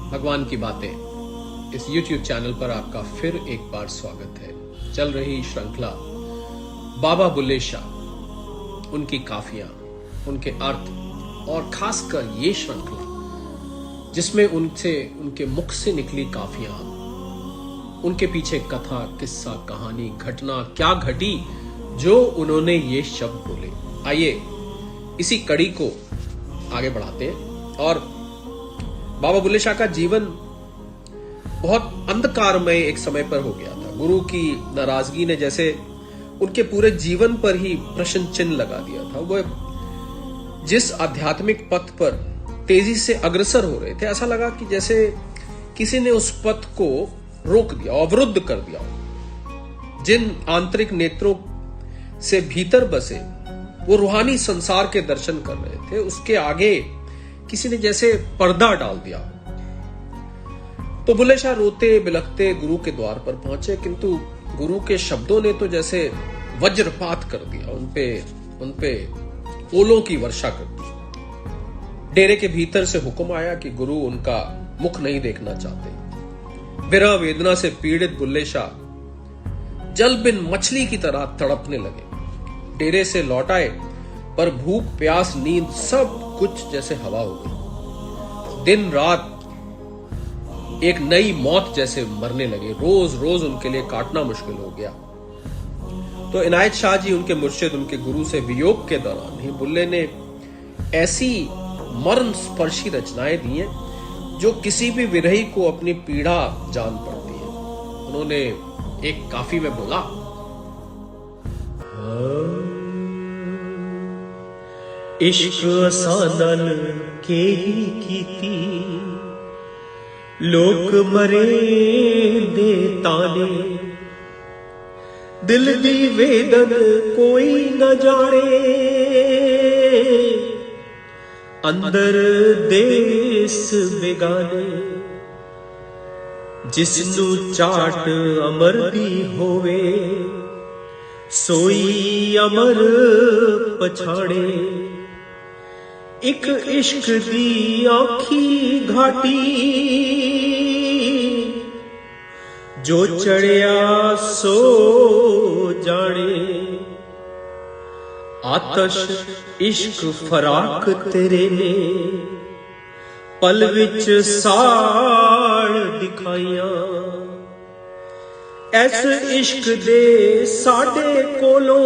भगवान की बातें इस YouTube चैनल पर आपका फिर एक बार स्वागत है। चल रही श्रृंखला बाबा बुल्ले शाह, उनकी काफियां, उनके अर्थ और खासकर ये श्रृंखला जिसमें उनके मुख से निकली काफियां, उनके पीछे कथा, किस्सा, कहानी, घटना क्या घटी जो उन्होंने ये शब्द बोले। आइए इसी कड़ी को आगे बढ़ाते हैं। और बाबा बुल्ले शाह का जीवन बहुत अंधकारमय एक समय पर हो गया था। गुरु की नाराजगी ने जैसे उनके पूरे जीवन पर ही प्रश्न चिन्ह लगा दिया था। वह जिस आध्यात्मिक पथ पर तेजी से अग्रसर हो रहे थे, ऐसा लगा कि जैसे किसी ने उस पथ को रोक दिया, अवरुद्ध कर दिया। जिन आंतरिक नेत्रों से भीतर बसे वो रूहानी संसार के दर्शन कर रहे थे, उसके आगे किसी ने जैसे पर्दा डाल दिया। तो बुल्ले शाह रोते बिलखते गुरु के द्वार पर पहुंचे, किंतु गुरु के शब्दों ने तो जैसे वज्रपात कर दिया, उनपे ओलों की वर्षा कर दी। डेरे के भीतर से हुक्म आया कि गुरु उनका मुख नहीं देखना चाहते। विरह वेदना से पीड़ित बुल्ले शाह जल बिन मछली की तरह तड़पने लगे। डेरे से लौट आए पर भूख, प्यास, नींद सब कुछ जैसे हवा हो गई। दिन रात एक नई मौत जैसे मरने लगे। रोज रोज उनके लिए काटना मुश्किल हो गया। तो इनायत शाह जी, उनके मुर्शिद, उनके गुरु से वियोग के दौरान ही बुल्ले ने ऐसी मरण स्पर्शी रचनाएं दी हैं जो किसी भी विरही को अपनी पीड़ा जान पड़ती है। उन्होंने एक काफी में बोला, इश्क असानल के ही कीती, लोक मरे दे ताने, दिल दी वेदन कोई न जाने, अंदर देश बेगाने, जिसनू चाट अमर दी होवे, सोई अमर पछाड़े। एक इश्क दी आखी घाटी, जो चढ़िया सो जाने, आतश इश्क फराक तेरे ने, पल विच साड़ दिखाइया। ऐस इश्क दे साडे कोलों,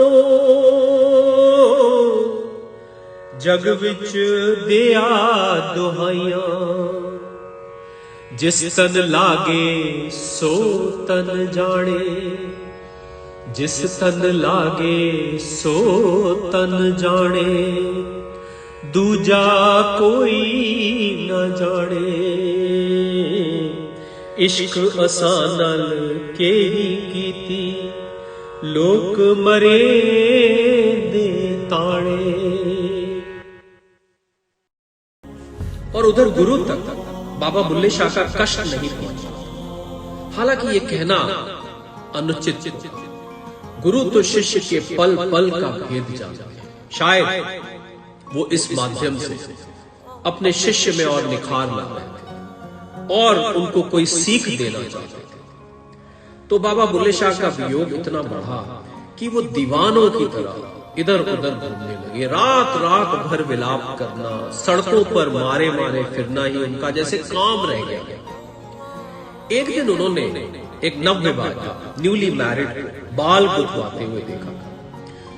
जग विच दिया दुहाइया। जिस तन लागे सो तन जाने, जिस तन लागे सो तन जाने, दूजा कोई न जाने। इश्क असानल के ही कीती, लोक मरे दे ताणे। और उधर गुरु तक बाबा बुल्ले शाह का कष्ट नहीं पहुंचा। हालांकि ये कहना अनुचित है। गुरु तो शिष्य के पल पल का भेद जानते हैं। शायद वो इस माध्यम से अपने शिष्य में और निखार ला रहे थे और उनको कोई सीख देना चाहते थे। तो बाबा बुल्ले शाह का वियोग इतना बढ़ा कि वो दीवानों की तरह इधर उधर घूमने लगे। रात रात भर विलाप करना, सड़कों पर मारे मारे फिरना ही उनका जैसे काम रह गया। एक दिन उन्होंने एक नवविवाहिता, न्यूली मैरिड बाल गुथवाते हुए देखा।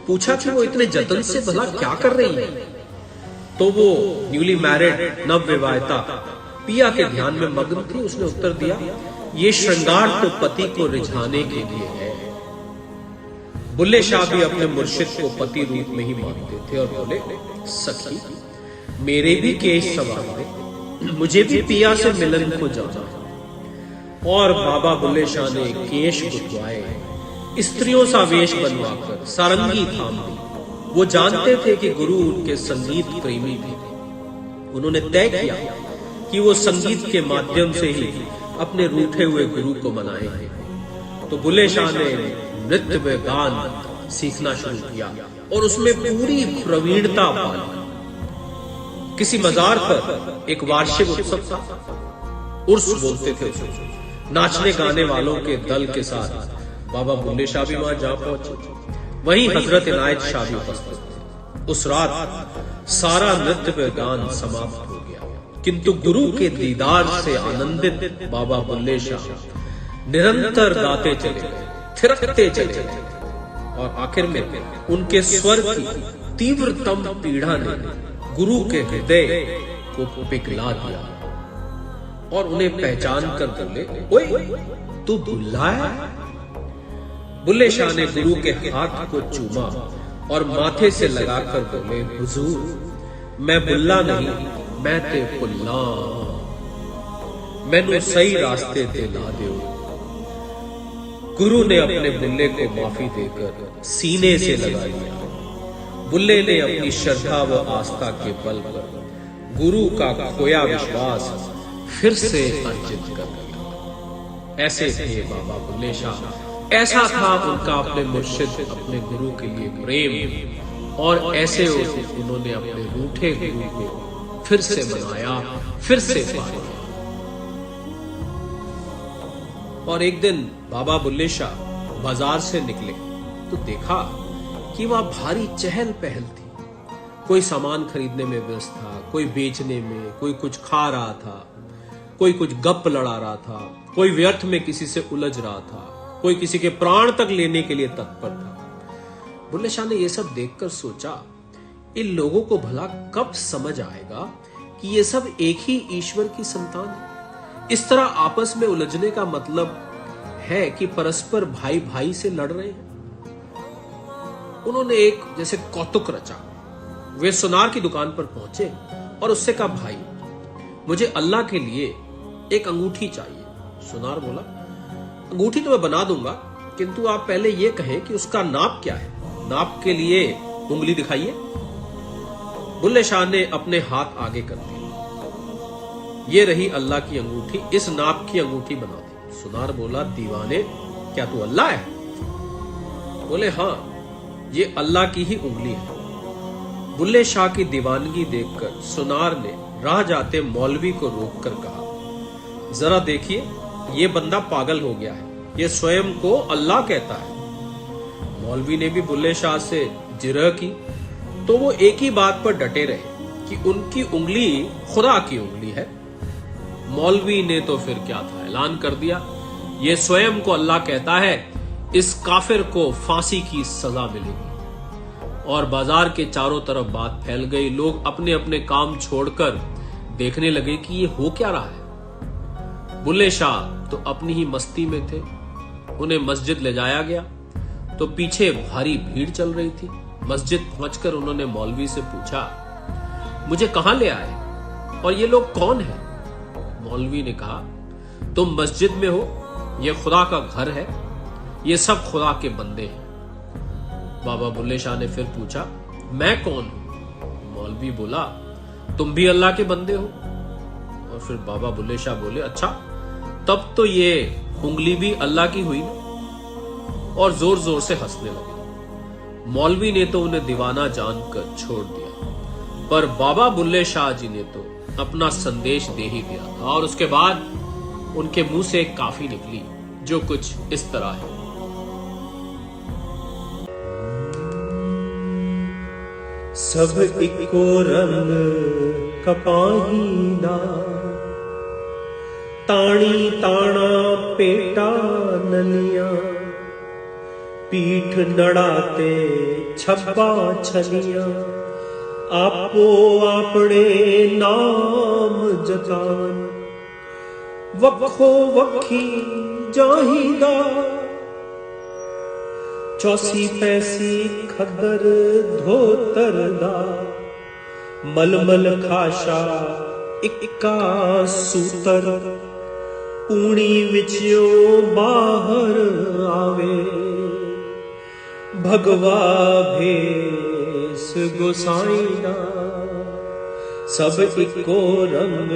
पूछा कि वो इतने जतन से भला क्या कर रही है। तो वो न्यूली मैरिड नवविवाहिता पिया के ध्यान में मग्न थी। उसने उत्तर दिया, ये श्रृंगार तो पति को रिझाने के लिए है। बुल्ले शाह भी अपने मुर्शिद को पति रूप में ही मानते थे और बोले, सखी मेरे भी केश सवार दे, मुझे भी पिया से मिलन को जाना। और बाबा बुल्ले शाह ने केश गुथवाए, स्त्रियों सा वेश बनवाकर सारंगी थाम दी। वो जानते थे कि गुरु उनके संगीत प्रेमी थे। उन्होंने तय किया कि वो संगीत के माध्यम से ही अपने रूठे हुए गुरु को मनाएंगे। तो बुल्ले शाह ने नृत्य व गान सीखना शुरू किया और उसमें पूरी प्रवीणता पाई। किसी मजार पर एक वार्षिक उत्सव था। उर्स बोलते थे उसे। नाचने गाने वालों के दल के साथ बाबा बुल्ले शाह भी वहां जा पहुंचे। वहीं हजरत इनायत शाह भी उपस्थित थे। उस रात सारा नृत्य पे गान समाप्त हो गया, किंतु गुरु के दीदार से आनंदित बाबा बुल्ले शाह निरंतर गाते चले गए, थिरकते चले गए, और आखिर में उनके स्वर की तीव्रतम पीड़ा ने गुरु के हृदय को पिघला दिया और उन्हें पहचान कर बोले, ओए तू बुल्ला है? बुल्ले शाह ने गुरु के हाथ को चूमा और माथे से लगाकर बोले, हुजूर मैं बुल्ला नहीं, मैं ते पुल्ला, मैनू सही रास्ते ते ला दो। गुरु ने अपने बुल्ले को माफी देकर सीने से लगा लिया। बुल्ले ने अपनी श्रद्धा व आस्था के बल पर गुरु का खोया विश्वास फिर से अर्जित कर लिया। ऐसे थे बाबा बुल्ले शाह, ऐसा था उनका अपने मुर्शिद, अपने गुरु के लिए प्रेम, और ऐसे उन्होंने अपने रूठे गुरु को फिर से मनाया, फिर से पाया। और एक दिन बाबा बुल्ले शाह बाजार से निकले तो देखा कि वहां भारी चहल पहल थी। कोई सामान खरीदने में व्यस्त था, कोई बेचने में, कोई कुछ खा रहा था, कोई कुछ गप लड़ा रहा था, कोई व्यर्थ में किसी से उलझ रहा था, कोई किसी के प्राण तक लेने के लिए तत्पर था। बुल्ले शाह ने यह सब देखकर सोचा, इन लोगों को भला कब समझ आएगा कि ये सब एक ही ईश्वर की संतान है। इस तरह आपस में उलझने का मतलब है कि परस्पर भाई भाई से लड़ रहे हैं। उन्होंने एक जैसे कौतुक रचा। वे सुनार की दुकान पर पहुंचे और उससे कहा, भाई मुझे अल्लाह के लिए एक अंगूठी चाहिए। सुनार बोला, अंगूठी तो मैं बना दूंगा, किंतु आप पहले ये कहें कि उसका नाप क्या है। नाप के लिए उंगली दिखाइए। बुल्ले शाह ने अपने हाथ आगे कर दिए। ये रही अल्लाह की अंगूठी, इस नाप की अंगूठी बना दी। सुनार बोला, दीवाने क्या तू अल्लाह है? बोले, हां ये अल्लाह की ही उंगली है। बुल्ले शाह की दीवानगी देखकर सुनार ने राह जाते मौलवी को रोककर कहा, जरा देखिए ये बंदा पागल हो गया है, ये स्वयं को अल्लाह कहता है। मौलवी ने भी बुल्ले शाह से जिरह की तो वो एक ही बात पर डटे रहे कि उनकी उंगली खुदा की उंगली है। मौलवी ने तो फिर क्या था, ऐलान कर दिया, ये स्वयं को अल्लाह कहता है, इस काफिर को फांसी की सजा मिलेगी। और बाजार के चारों तरफ बात फैल गई। लोग अपने अपने काम छोड़कर देखने लगे कि ये हो क्या रहा है। बुल्ले शाह तो अपनी ही मस्ती में थे। उन्हें मस्जिद ले जाया गया तो पीछे भारी भीड़ चल रही थी। मस्जिद पहुंचकर उन्होंने मौलवी से पूछा, मुझे कहां ले आए और ये लोग कौन हैं? मौलवी ने कहा, तुम मस्जिद में हो, ये खुदा का घर है, ये सब खुदा के बंदे हैं। बाबा बुल्ले शाह ने फिर पूछा, मैं कौन हूं? मौलवी बोला, तुम भी अल्लाह के बंदे हो। और फिर बाबा बुल्ले शाह बोले, अच्छा तब तो ये उंगली भी अल्लाह की हुई ना। और जोर जोर से हंसने लगे। मौलवी ने तो उन्हें दीवाना जानकर छोड़ दिया, पर बाबा बुल्ले शाह जी ने तो अपना संदेश दे ही दिया था। और उसके बाद उनके मुंह से एक काफी निकली जो कुछ इस तरह है। सब इको रंग कपाहीदा, ताणी ताणा पेटा नलिया, पीठ नड़ाते छब्बा छलिया, आपो आपने नाम जतान, वखो वखी जाहिदा, चौसी पैसी खदर धोतर दा, मलमल खाशा इक्का सूतर, पूणी विचो बाहर आवे, भगवा भेस गोसाईदा, सब इको रंग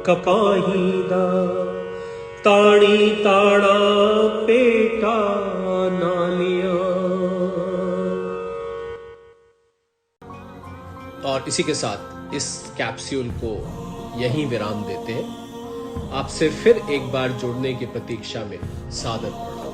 कपाहीदा, ताणी ताड़ा पेटा नालिया। और इसी के साथ इस कैप्सूल को यहीं विराम देते हैं। आपसे फिर एक बार जुड़ने की प्रतीक्षा में सादर प्रणाम।